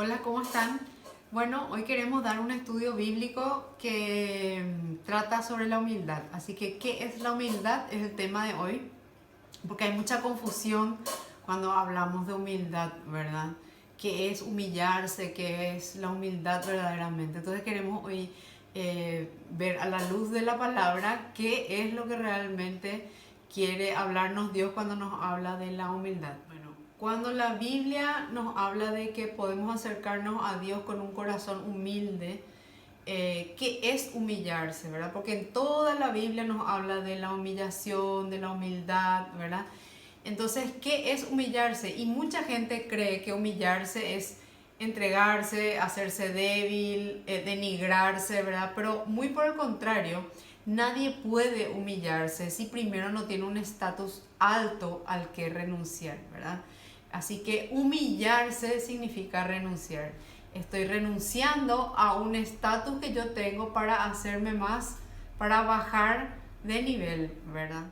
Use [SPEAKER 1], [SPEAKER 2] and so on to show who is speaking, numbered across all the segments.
[SPEAKER 1] Hola, ¿cómo están? Bueno, hoy queremos dar un estudio bíblico que trata sobre la humildad. Así que, ¿qué es la humildad? Es el tema de hoy, porque hay mucha confusión cuando hablamos de humildad, ¿verdad? ¿Qué es humillarse? ¿Qué es la humildad verdaderamente? Entonces queremos hoy ver a la luz de la palabra qué es lo que realmente quiere hablarnos Dios cuando nos habla de la humildad. Bueno, cuando la Biblia nos habla de que podemos acercarnos a Dios con un corazón humilde, ¿qué es humillarse, verdad? Porque en toda la Biblia nos habla de la humillación, de la humildad, ¿verdad? Entonces, ¿qué es humillarse? Y mucha gente cree que humillarse es entregarse, hacerse débil, denigrarse, ¿verdad? Pero muy por el contrario, nadie puede humillarse si primero no tiene un estatus alto al que renunciar, ¿verdad? Así que humillarse significa renunciar. Estoy renunciando a un estatus que yo tengo para hacerme más, para bajar de nivel, ¿verdad?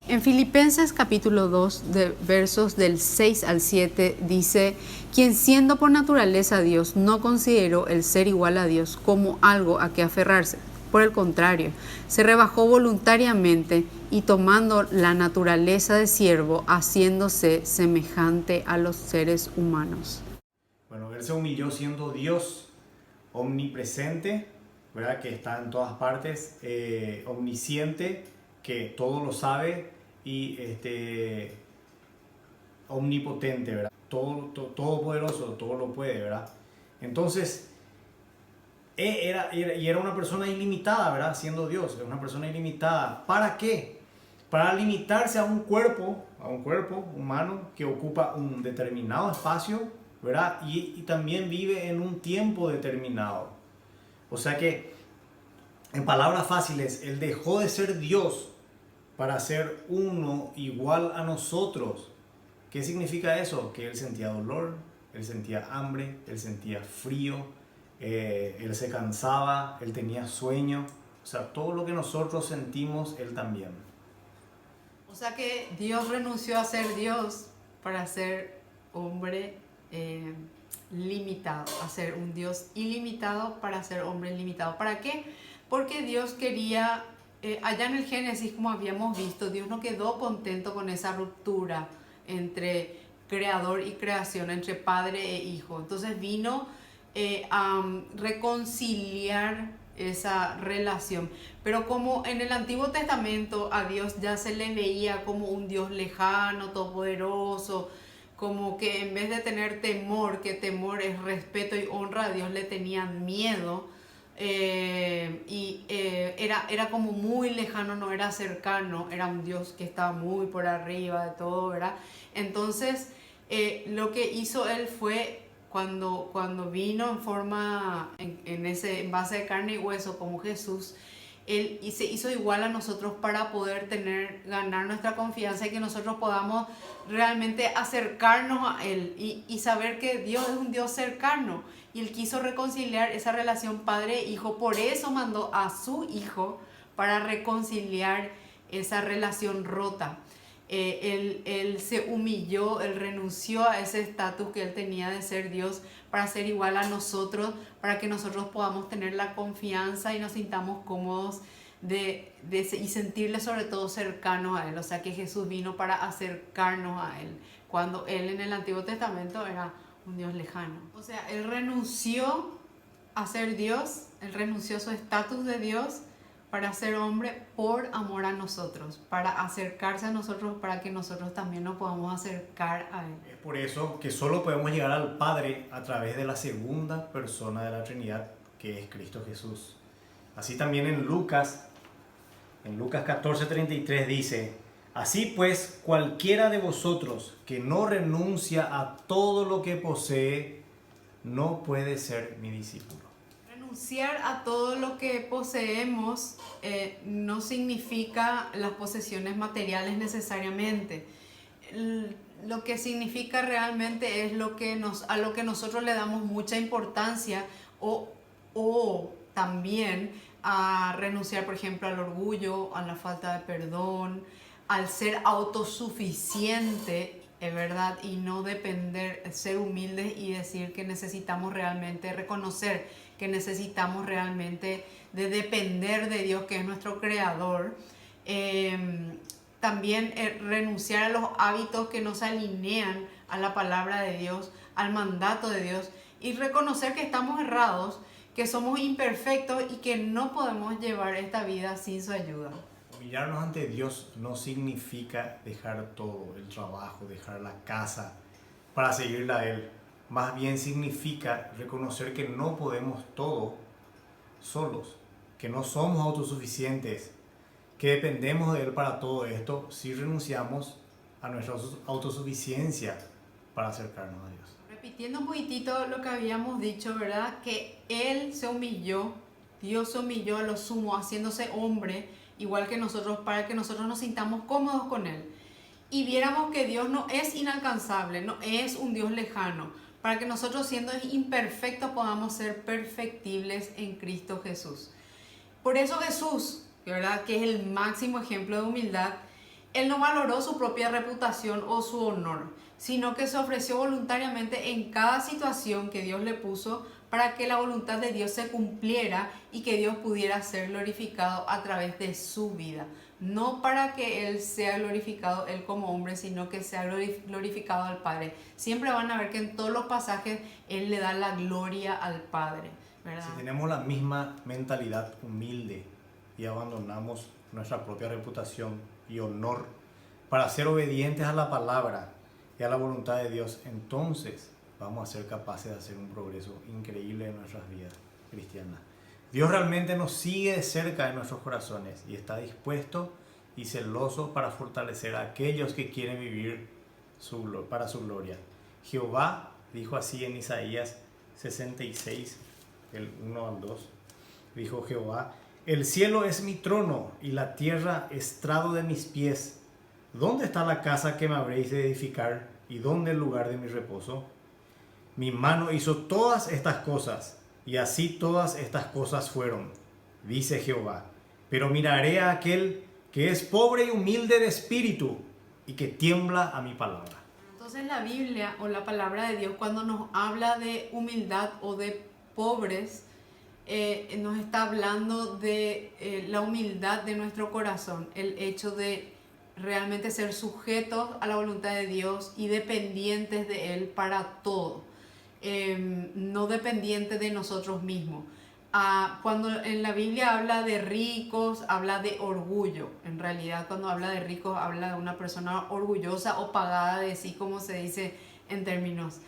[SPEAKER 1] En Filipenses capítulo 2, de versos del 6 al 7, dice: quien siendo por naturaleza Dios no consideró el ser igual a Dios como algo a que aferrarse. Por el contrario, se rebajó voluntariamente y tomando la naturaleza de siervo, haciéndose semejante a los seres humanos.
[SPEAKER 2] Bueno, él se humilló siendo Dios omnipresente, ¿verdad? Que está en todas partes, omnisciente, que todo lo sabe y omnipotente, ¿verdad? Todopoderoso, todo lo puede, ¿verdad? Entonces, era una persona ilimitada, ¿verdad? Siendo Dios, era una persona ilimitada. ¿Para qué? Para limitarse a un cuerpo humano que ocupa un determinado espacio, ¿verdad? Y también vive en un tiempo determinado. O sea que, en palabras fáciles, Él dejó de ser Dios para ser uno igual a nosotros. ¿Qué significa eso? Que Él sentía dolor, Él sentía hambre, Él sentía frío, Él se cansaba, Él tenía sueño. O sea, todo lo que nosotros sentimos, Él también.
[SPEAKER 1] O sea que Dios renunció a ser Dios para ser hombre eh, limitado, a ser un Dios ilimitado para ser hombre limitado. ¿Para qué? Porque Dios quería, allá en el Génesis, como habíamos visto, Dios no quedó contento con esa ruptura entre creador y creación, entre padre e hijo. Entonces vino a reconciliar esa relación. Pero como en el Antiguo Testamento a Dios ya se le veía como un Dios lejano, todopoderoso, como que en vez de tener temor, que temor es respeto y honra, a Dios le tenían miedo. Era como muy lejano, no era cercano, era un Dios que estaba muy por arriba de todo, ¿verdad? Entonces, lo que hizo él fue cuando vino en forma, en base de carne y hueso como Jesús, él se hizo igual a nosotros para poder ganar nuestra confianza y que nosotros podamos realmente acercarnos a Él y saber que Dios es un Dios cercano. Y Él quiso reconciliar esa relación padre-hijo, por eso mandó a su Hijo para reconciliar esa relación rota. Él se humilló, él renunció a ese estatus que él tenía de ser Dios para ser igual a nosotros, para que nosotros podamos tener la confianza y nos sintamos cómodos y sentirle sobre todo cercanos a Él. O sea que Jesús vino para acercarnos a Él, cuando Él en el Antiguo Testamento era un Dios lejano. O sea, Él renunció a ser Dios, Él renunció a su estatus de Dios para ser hombre por amor a nosotros, para acercarse a nosotros, para que nosotros también nos podamos acercar a Él.
[SPEAKER 2] Es por eso que solo podemos llegar al Padre a través de la segunda persona de la Trinidad, que es Cristo Jesús. Así también en Lucas 14:33 dice: así pues, cualquiera de vosotros que no renuncia a todo lo que posee, no puede ser mi discípulo.
[SPEAKER 1] Renunciar a todo lo que poseemos no significa las posesiones materiales necesariamente. Lo que significa realmente es a lo que nosotros le damos mucha importancia o también a renunciar, por ejemplo, al orgullo, a la falta de perdón, al ser autosuficiente es verdad, y no depender, ser humildes y decir que necesitamos realmente reconocer que necesitamos realmente de depender de Dios, que es nuestro creador. También renunciar a los hábitos que nos alinean a la palabra de Dios, al mandato de Dios, y reconocer que estamos errados, que somos imperfectos y que no podemos llevar esta vida sin su ayuda.
[SPEAKER 2] Humillarnos ante Dios no significa dejar todo, el trabajo, dejar la casa para seguirle a Él. Más bien significa reconocer que no podemos todo solos, que no somos autosuficientes, que dependemos de Él para todo esto si renunciamos a nuestra autosuficiencia para acercarnos a Dios.
[SPEAKER 1] Repitiendo un poquitito lo que habíamos dicho, ¿verdad? Que Él se humilló, Dios se humilló a lo sumo, haciéndose hombre, igual que nosotros, para que nosotros nos sintamos cómodos con Él. Y viéramos que Dios no es inalcanzable, no es un Dios lejano, para que nosotros, siendo imperfectos, podamos ser perfectibles en Cristo Jesús. Por eso Jesús, ¿verdad?, que es el máximo ejemplo de humildad, Él no valoró su propia reputación o su honor, sino que se ofreció voluntariamente en cada situación que Dios le puso para que la voluntad de Dios se cumpliera y que Dios pudiera ser glorificado a través de su vida. No para que Él sea glorificado, Él como hombre, sino que sea glorificado al Padre. Siempre van a ver que en todos los pasajes Él le da la gloria al Padre, ¿verdad?
[SPEAKER 2] Si tenemos la misma mentalidad humilde y abandonamos nuestra propia reputación y honor para ser obedientes a la palabra y a la voluntad de Dios, entonces vamos a ser capaces de hacer un progreso increíble en nuestras vidas cristianas. Dios realmente nos sigue de cerca en nuestros corazones y está dispuesto y celoso para fortalecer a aquellos que quieren vivir para su gloria. Jehová dijo así en Isaías 66, el 1 al 2. Dijo Jehová: el cielo es mi trono y la tierra estrado de mis pies. ¿Dónde está la casa que me habréis de edificar y dónde el lugar de mi reposo? Mi mano hizo todas estas cosas, y así todas estas cosas fueron, dice Jehová. Pero miraré a aquel que es pobre y humilde de espíritu y que tiembla a mi palabra.
[SPEAKER 1] Entonces la Biblia o la palabra de Dios, cuando nos habla de humildad o de pobres, nos está hablando de la humildad de nuestro corazón, el hecho de realmente ser sujetos a la voluntad de Dios y dependientes de Él para todo. No dependiente de nosotros mismos. Cuando en la Biblia habla de ricos, habla de orgullo. En realidad, cuando habla de ricos, habla de una persona orgullosa o pagada de sí, como se dice en términos,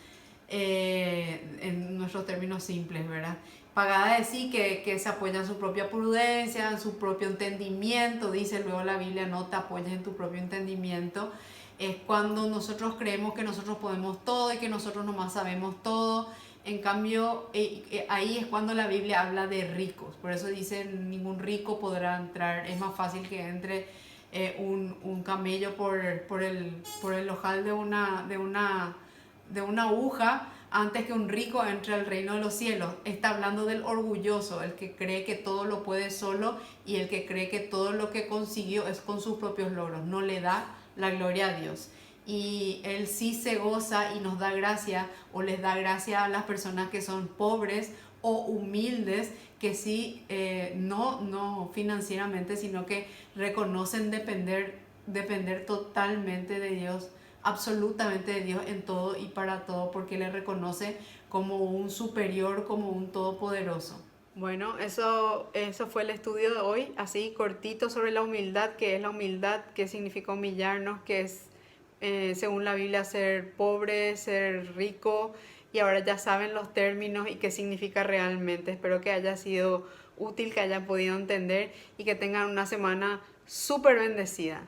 [SPEAKER 1] en nuestros términos simples, ¿verdad? Pagada de sí, que se apoya en su propia prudencia, en su propio entendimiento. Dice luego la Biblia: no te apoyes en tu propio entendimiento. Es cuando nosotros creemos que nosotros podemos todo y que nosotros nomás sabemos todo. En cambio, ahí es cuando la Biblia habla de ricos. Por eso dice: ningún rico podrá entrar. Es más fácil que entre un camello por el ojal de una aguja antes que un rico entre al reino de los cielos. Está hablando del orgulloso, el que cree que todo lo puede solo y el que cree que todo lo que consiguió es con sus propios logros. No le da la gloria a Dios. Y Él sí se goza y nos da gracia, o les da gracia a las personas que son pobres o humildes, que sí, no financieramente, sino que reconocen depender totalmente de Dios, absolutamente de Dios en todo y para todo, porque le reconoce como un superior, como un todopoderoso. Bueno, eso fue el estudio de hoy, así cortito, sobre la humildad. ¿Qué es la humildad? ¿Qué significa humillarnos? ¿Qué es, según la Biblia, ser pobre, ser rico? Y ahora ya saben los términos y qué significa realmente. Espero que haya sido útil, que hayan podido entender y que tengan una semana súper bendecida.